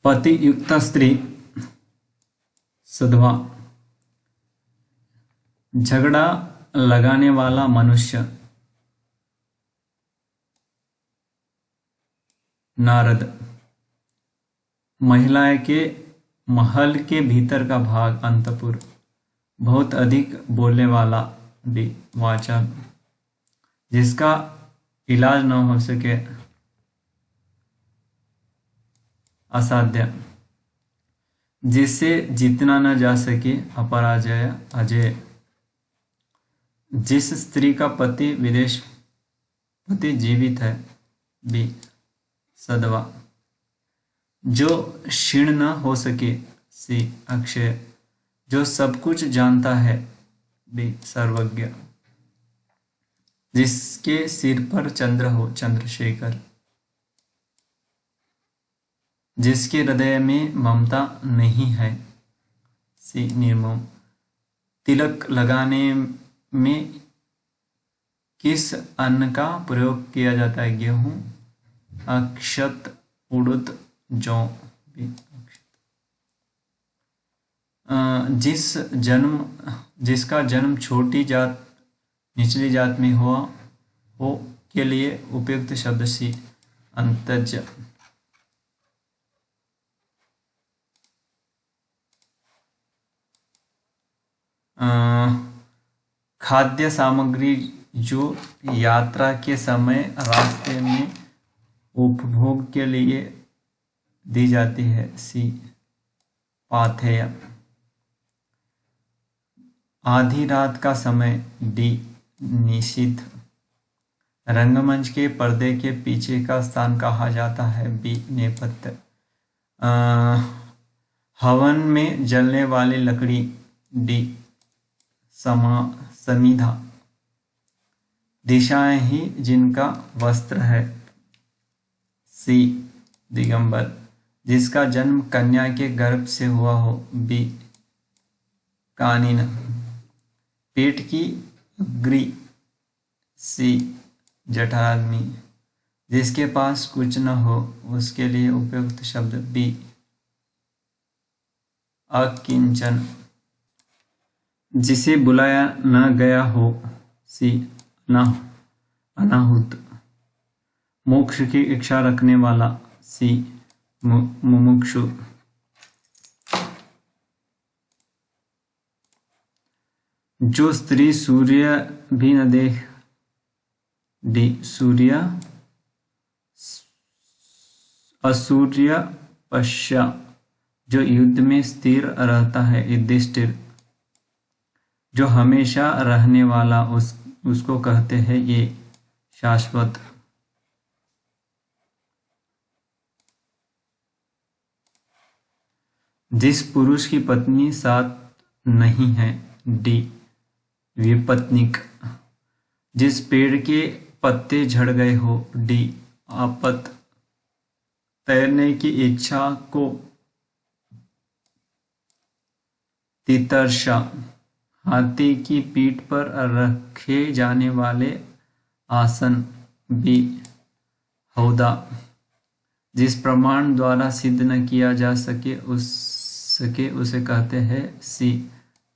पति युक्त स्त्री सधवा। झगड़ा लगाने वाला मनुष्य नारद। महिलाएं के महल के भीतर का भाग अंतपुर। बहुत अधिक बोलने वाला वाचा। जिसका इलाज न हो सके असाध्य। जिससे जीतना न जा सके अपराजय अजय। जिस स्त्री का पति जीवित है बी सदवा। जो क्षीण न हो सके सी अक्षय। जो सब कुछ जानता है बी सर्वज्ञ। जिसके सिर पर चंद्र हो चंद्रशेखर। जिसके हृदय में ममता नहीं है सी निर्मम। तिलक लगाने में किस अन्न का प्रयोग किया जाता है? गेहूं, अक्षत, उड़द, जौ। जिसका जन्म छोटी जात निचली जात में हो के लिए उपयुक्त शब्द सी अंतज। खाद्य सामग्री जो यात्रा के समय रास्ते में उपभोग के लिए दी जाती है सी पाथेय। आधी रात का समय डी निशीथ। रंगमंच के पर्दे के पीछे का स्थान कहा जाता है बी नेपथ्य। हवन में जलने वाली लकड़ी डी समिधा। दिशाएं ही जिनका वस्त्र है सी दिगंबर। जिसका जन्म कन्या के गर्भ से हुआ हो बी कानिन। पेट की अग्री सी जठराग्नि। जिसके पास कुछ न हो उसके लिए उपयुक्त शब्द बी अकिंचन। जिसे बुलाया न गया हो सी अनाहुत। मोक्ष की इच्छा रखने वाला सी मुमुक्षु। जो स्त्री सूर्य भी न देख डी सूर्य असूर्य पश्या। जो युद्ध में स्थिर रहता है युधिष्ठिर। जो हमेशा रहने वाला उसको कहते हैं ये शाश्वत। जिस पुरुष की पत्नी साथ नहीं है डी विपत्निक। जिस पेड़ के पत्ते झड़ गए हो डी आपत। तैरने की इच्छा को तितर्षा। हाथी की पीठ पर रखे जाने वाले आसन बी हौदा। जिस प्रमाण द्वारा सिद्ध न किया जा सके उसे कहते हैं सी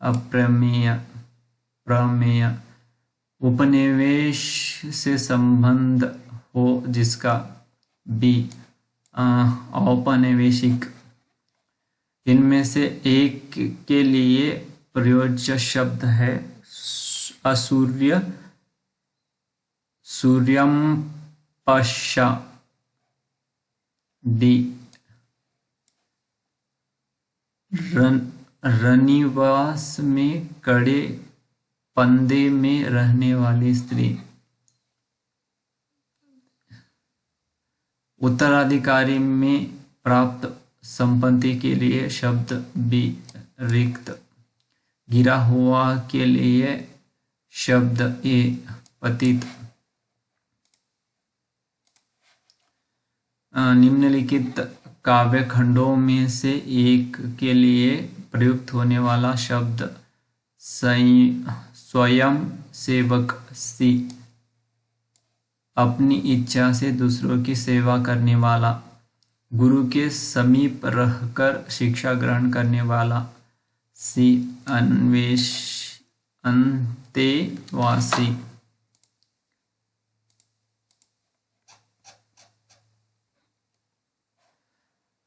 अप्रमेय प्रमेय। उपनिवेश से संबंध हो जिसका बी औपनिवेशिक। इनमें से एक के लिए प्रयोज्य शब्द है असूर्य सूर्यम पश्या डी रनिवास में कड़े पंदे में रहने वाली स्त्री। उत्तराधिकारी में प्राप्त संपत्ति के लिए शब्द बी रिक्त। गिरा हुआ के लिए शब्द ए पतित। निम्नलिखित काव्य खंडों में से एक के लिए प्रयुक्त होने वाला शब्द स्वयं सेवक सी अपनी इच्छा से दूसरों की सेवा करने वाला। गुरु के समीप रहकर शिक्षा ग्रहण करने वाला। सी अंतेवासी।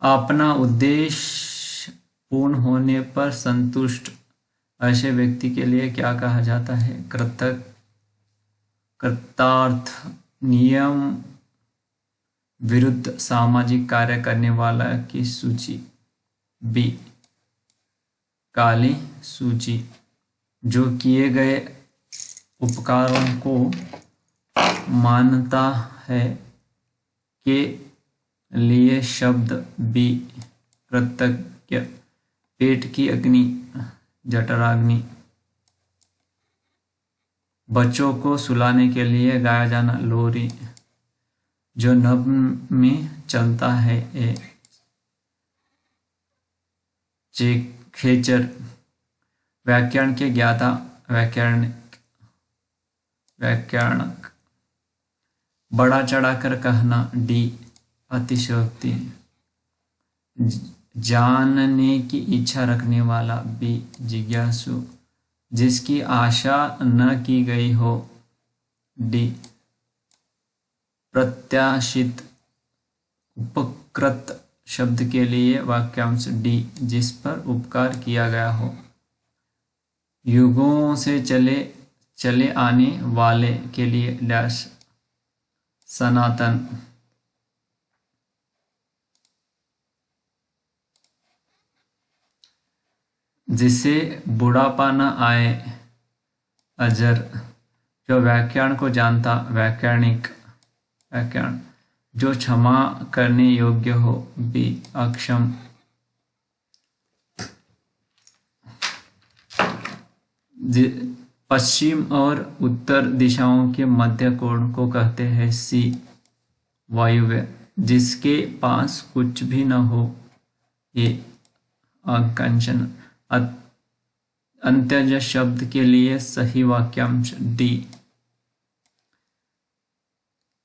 अपना उद्देश्य पूर्ण होने पर संतुष्ट, ऐसे व्यक्ति के लिए क्या कहा जाता है? कृतार्थ। नियम विरुद्ध सामाजिक कार्य करने वाला की सूची। बी काली सूची। जो किए गए उपकारों को मानता है के लिए शब्द। बी कृतज्ञ। पेट की अग्नि जठराग्नि। बच्चों को सुलाने के लिए गाया जाना लोरी। जो नभ में चलता है ए खेचर। व्याकरण के ज्ञाता व्याकरणक। बड़ा चढ़ाकर कहना डी अतिशयोक्ति। जानने की इच्छा रखने वाला बी जिज्ञासु। जिसकी आशा न की गई हो डी प्रत्याशित। उपकृत शब्द के लिए वाक्यांश डी जिस पर उपकार किया गया हो। युगों से चले आने वाले के लिए डैश सनातन। जिसे बुढ़ापा न आए अजर। जो व्याकरण को जानता व्याकरणिक। व्याकरण। जो क्षमा करने योग्य हो बी अक्षम। पश्चिम और उत्तर दिशाओं के मध्य कोण को कहते हैं सी वायुव्य। जिसके पास कुछ भी न हो ये अकंचन। अंत्यज शब्द के लिए सही वाक्यांश डी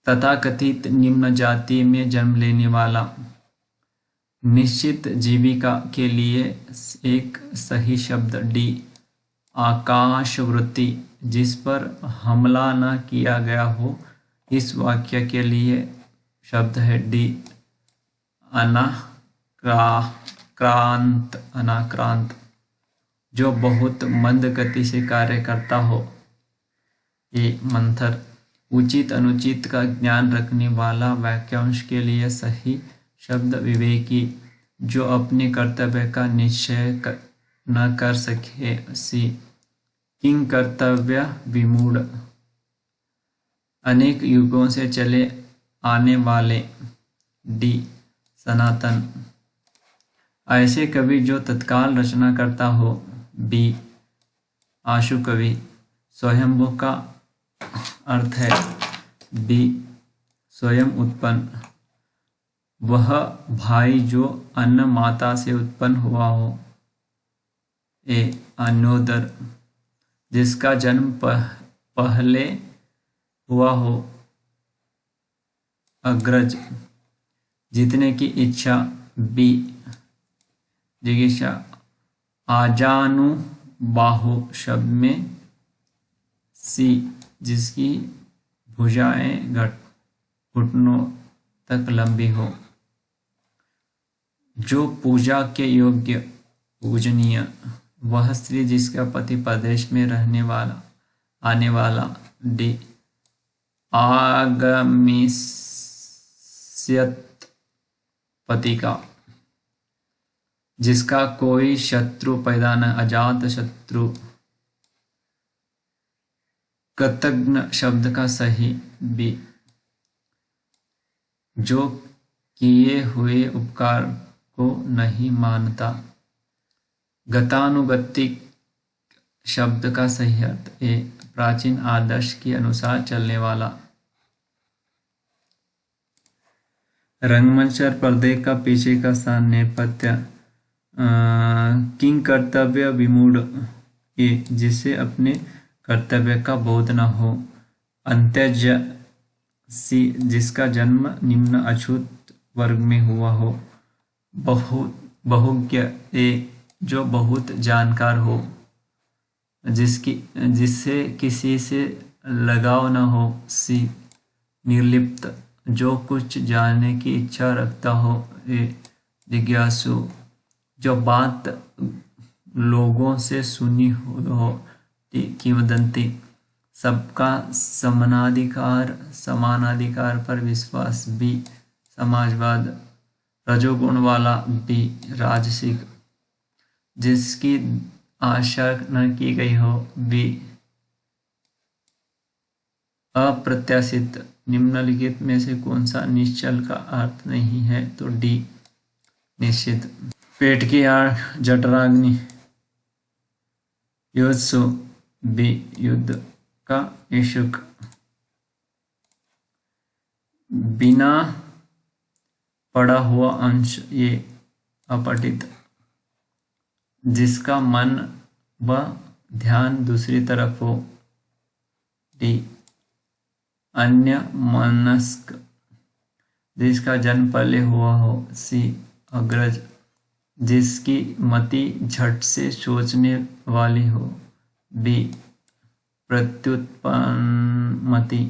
तथाकथित निम्न जाति में जन्म लेने वाला। निश्चित जीविका के लिए एक सही शब्द डी आकाशवृत्ति। जिस पर हमला न किया गया हो इस वाक्य के लिए शब्द है डी अनाक्रांत। जो बहुत मंद गति से कार्य करता हो ये मंथर। उचित अनुचित का ज्ञान रखने वाला। वाक्यांश के लिए सही शब्द विवेकी। जो अपने कर्तव्य का निश्चय न कर सके सी किंग कर्तव्य विमूढ़। अनेक युगों से चले आने वाले डी सनातन। ऐसे कवि जो तत्काल रचना करता हो बी आशु कवि। स्वयंभू का अर्थ है बी स्वयं उत्पन्न। वह भाई जो अन्न माता से उत्पन्न हुआ हो ए अन्योदर। जिसका जन्म पहले हुआ हो अग्रज। जीतने की इच्छा बी जिज्ञासा। आजानु बाहु शब्द में सी जिसकी भुजाएं घुटनों तक लंबी हो। जो पूजा के योग्य पूजनीय। वह स्त्री जिसका पति प्रदेश में आने वाला डी आगमिष्यत पति का। जिसका कोई शत्रु पैदा न अजात शत्रु। कृतज्ञ शब्द का सही बी जो किए हुए उपकार को नहीं मानता। गतानुगतिक शब्द का सही अर्थ ए प्राचीन आदर्श के अनुसार चलने वाला। रंगमंच और पर्दे का पीछे का स्थान नेपथ्य। किंग कर्तव्य विमूढ़ ए जिसे अपने कर्तव्य का बोध न हो। अंत्यज सी जिसका जन्म निम्न अछूत वर्ग में हुआ हो। बहुज्ञ ए जो बहुत जानकार हो, जिससे किसी से लगाव न हो। सी निर्लिप्त जो कुछ जानने की इच्छा रखता हो। ए जिज्ञासु जो बात लोगों से सुनी हो। टी किंवदंती सबका समानाधिकार पर विश्वास। बी समाजवाद रजोगुण वाला। बी राजसिक जिसकी आशा न की गई हो। बी अप्रत्याशित निम्नलिखित में से कौन सा निश्चल का अर्थ नहीं है? तो डी निश्चित। पेट की आग जठराग्नि। युत्सु बी युद्ध का इच्छुक। बिना पढ़ा हुआ अंश ये अपठित जिसका मन व ध्यान दूसरी तरफ हो। डी अन्य मनस्क जिसका जन्म पहले हुआ हो। सी अग्रज जिसकी मति झट से सोचने वाली हो। बी प्रत्युत्पन्न मति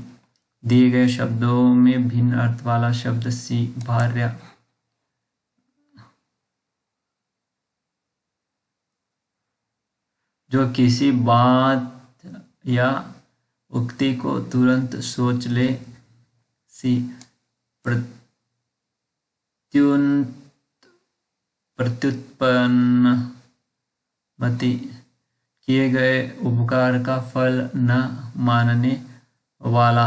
दिए गए शब्दों में भिन्न अर्थ वाला शब्द। सी भार्या जो किसी बात या उक्ति को तुरंत सोच ले। सी प्रत्युत्पन्न मति किए गए उपकार का फल न मानने वाला।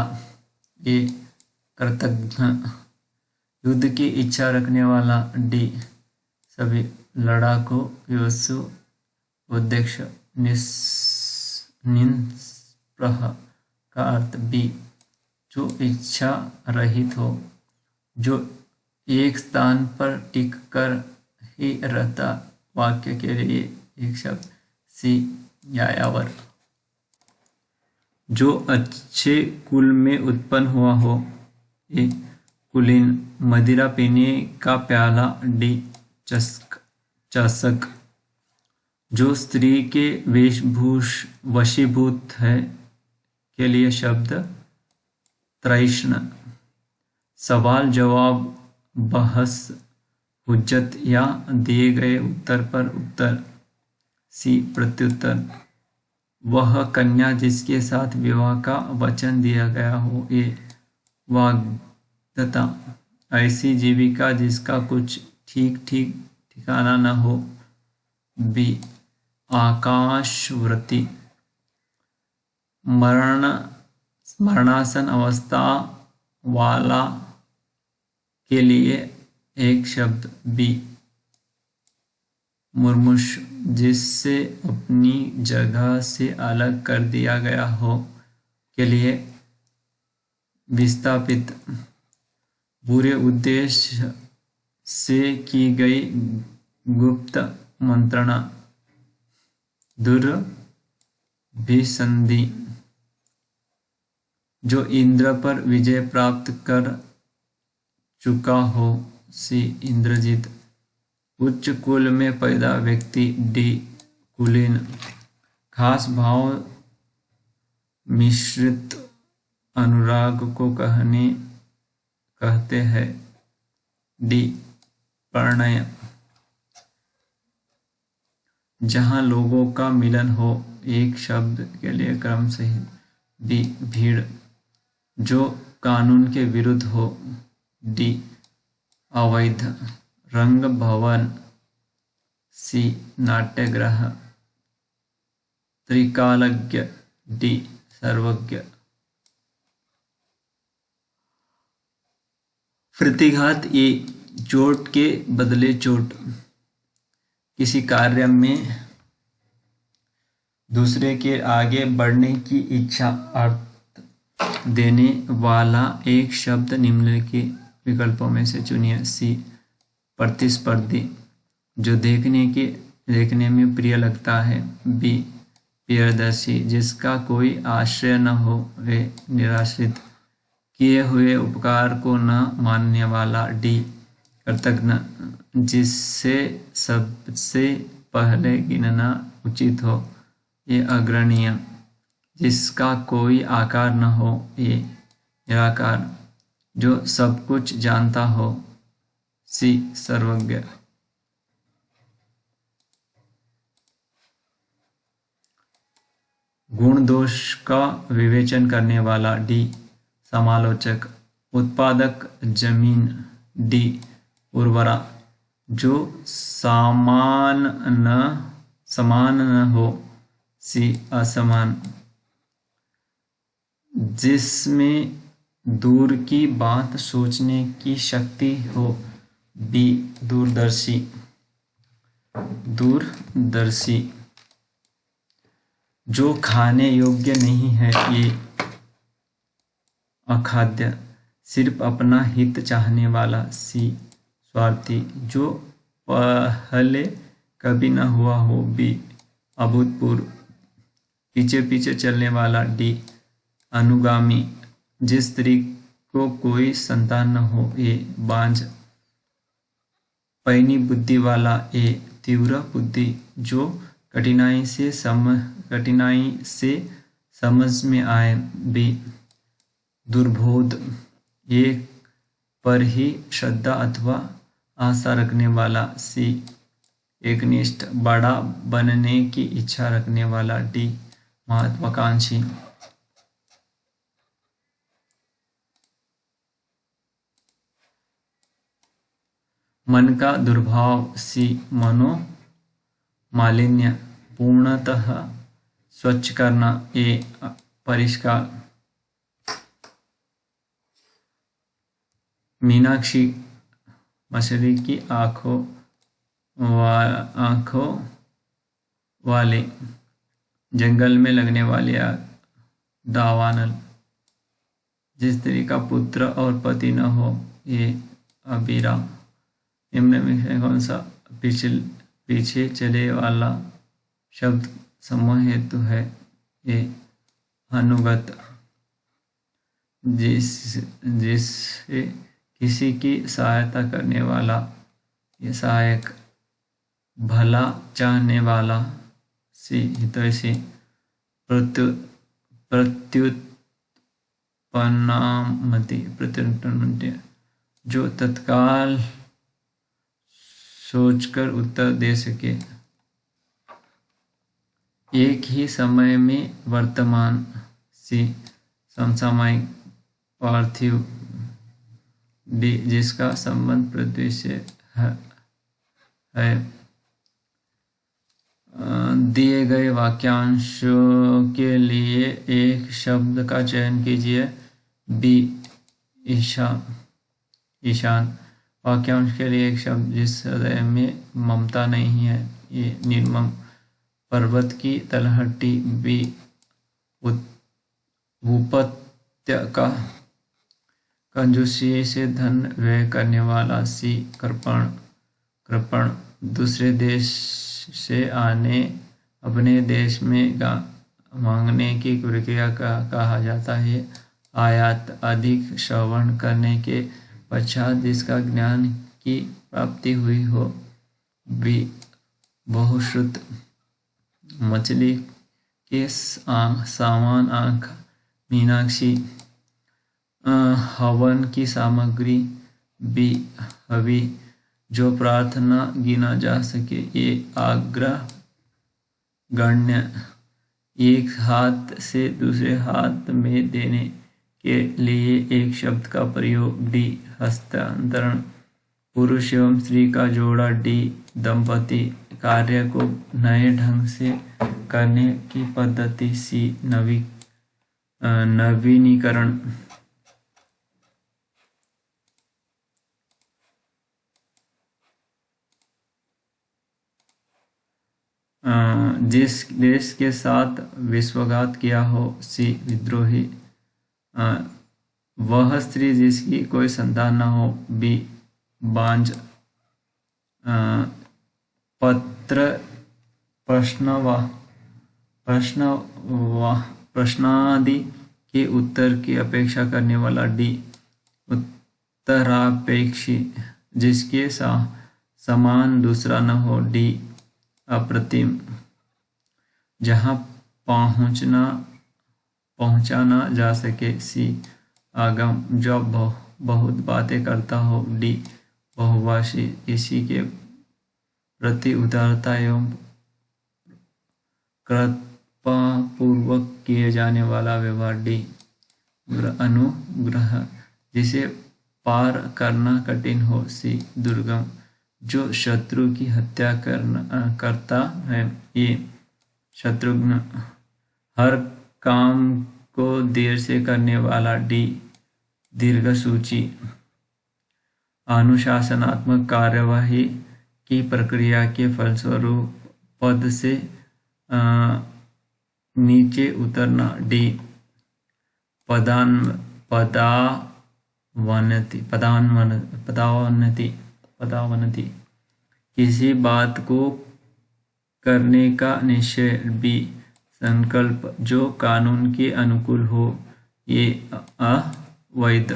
ये कृतघ्न युद्ध की इच्छा रखने वाला। डी सभी लड़ाकू। युत्सु उद्देश्य निष्प्रह का अर्थ। बी जो इच्छा रहित हो, जो एक स्थान पर टिक कर ही रहता। वाक्य के लिए एक शब्द। सी यायावर जो अच्छे कुल में उत्पन्न हुआ हो। ए कुलीन मदिरा पीने का प्याला। डी चषक जो स्त्री के वशीभूत है के लिए शब्द। त्रैष्ण सवाल जवाब बहस हुज्जत या दिए गए उत्तर पर उत्तर। सी प्रत्युत्तर वह कन्या जिसके साथ विवाह का वचन दिया गया हो। ए वाग्दत्ता ऐसी जीविका जिसका कुछ ठीक ठिकाना न हो। बी आकाशवृत्ति मरणासन अवस्था वाला के लिए एक शब्द। बी मुर्मुष जिससे अपनी जगह से अलग कर दिया गया हो के लिए विस्थापित बुरे उद्देश्य से की गई गुप्त मंत्रणा। दुर्भिसंधि जो इंद्र पर विजय प्राप्त कर चुका हो। सी इंद्रजीत उच्च कुल में पैदा व्यक्ति। डी कुलीन खास भाव मिश्रित अनुराग को कहते हैं। डी प्रणय जहां लोगों का मिलन हो एक शब्द के लिए क्रम सही। बी भीड़ जो कानून के विरुद्ध हो। डी अवैध रंग भवन। सी नाट्यगृह त्रिकालज्ञ। डी सर्वज्ञ प्रतिघात। ए चोट के बदले चोट किसी कार्य में दूसरे के आगे बढ़ने की इच्छा अर्थ देने वाला एक शब्द निम्नलिखित विकल्पों में से चुनिए। सी प्रतिस्पर्धी जो देखने में प्रिय लगता है। बी प्रियदर्शी जिसका कोई आश्रय न हो। वे निराश्रित किए हुए उपकार को न मानने वाला। डी कृतघ्न जिससे सबसे पहले गिनना उचित हो, ये अग्रणीय। जिसका कोई आकार न हो, ये निराकार। जो सब कुछ जानता हो, सी सर्वज्ञ। गुण दोष का विवेचन करने वाला, डी समालोचक। उत्पादक जमीन, डी उर्वरा। जो समान न हो, सी असमान। जिसमें दूर की बात सोचने की शक्ति हो, बी दूरदर्शी। दूरदर्शी। जो खाने योग्य नहीं है, ये अखाद्य। सिर्फ अपना हित चाहने वाला, सी स्वार्थी। जो पहले कभी न हुआ हो, बी अभूतपूर्व। पीछे पीछे चलने वाला, डी अनुगामी। जिस स्त्री को कोई संतान न हो, ये बांझ। पैनी बुद्धि वाला, ए तीव्र बुद्धि। जो कठिनाई से समझ में आए, बी दुर्बोध। एक पर ही श्रद्धा अथवा आशा रखने वाला, सी एकनिष्ठ। बड़ा बनने की इच्छा रखने वाला, डी महत्वाकांक्षी। मन का दुर्भाव, सी मनोमालिन्य। पूर्णतः स्वच्छ करना, ए परिष्कार। मीनाक्षी मछली की आंखों वाले। जंगल में लगने वाली आग, दावानल। जिस स्त्री का पुत्र और पति न हो, ये अबीरा। निम्न में से कौन सा पीछे चले वाला शब्द समूह हेतु है, ये अनुगत। जिससे किसी की सहायता करने वाला, ये सहायक। भला चाहने वाला, सी हितैषी। प्रत्युत्पन्नमति। जो तत्काल सोचकर उत्तर दे सके। एक ही समय में वर्तमान, सी समसामयिक। पार्थिव, डी जिसका संबंध पृथ्वी से है। दिए गए वाक्यांशों के लिए एक शब्द का चयन कीजिए, बी ईशान। वाक्यांश के लिए एक शब्द, जिस हृदय में ममता नहीं है, ये निर्मम। पर्वत की तलहटी, बी उपत्यका। कंजूसी से धन व्यय करने वाला, सी कृपण। दूसरे देश से आने अपने देश में मांगने की प्रक्रिया का कहा जाता है आयात। अधिक श्रवण करने के पश्चात जिसका ज्ञान की प्राप्ति हुई हो, बी बहुश्रुत। मछली के सामान आँख, मीनाक्षी। हवन की सामग्री, बी हवि। जो प्रार्थना गिना जा सके, ये आग्रह गण्य। एक हाथ से दूसरे हाथ में देने के लिए एक शब्द का प्रयोग, डी हस्तांतरण। पुरुष एवं स्त्री का जोड़ा, डी दंपति। कार्य को नए ढंग से करने की पद्धति, सी नवीनीकरण। जिस देश के साथ विश्वासघात किया हो, सी विद्रोही। वह स्त्री जिसकी कोई संतान न हो, बी बांझ। पत्र प्रश्नादि के उत्तर की अपेक्षा करने वाला, डी उत्तरापेक्षी। जिसके समान दूसरा न हो। डी अप्रतिम, जहाँ पहुँचा ना जा सके। सी आगम, जो बहुत बातें करता हो। डी बहुभाषी, किसी के प्रति उदारता एवं कृपापूर्वक किए जाने वाला व्यवहार। डी अनुग्रह, जिसे पार करना कठिन हो। सी दुर्गम, जो शत्रु की हत्या करता है। ये शत्रुघ्न, हर काम को देर से करने वाला। डी दीर्घसूची, अनुशासनात्मक कार्यवाही की प्रक्रिया के फलस्वरूप पद से नीचे उतरना। डी पदावनति, किसी बात को करने का निश्चय। बी संकल्प, जो कानून के अनुकूल हो। ये अवैध।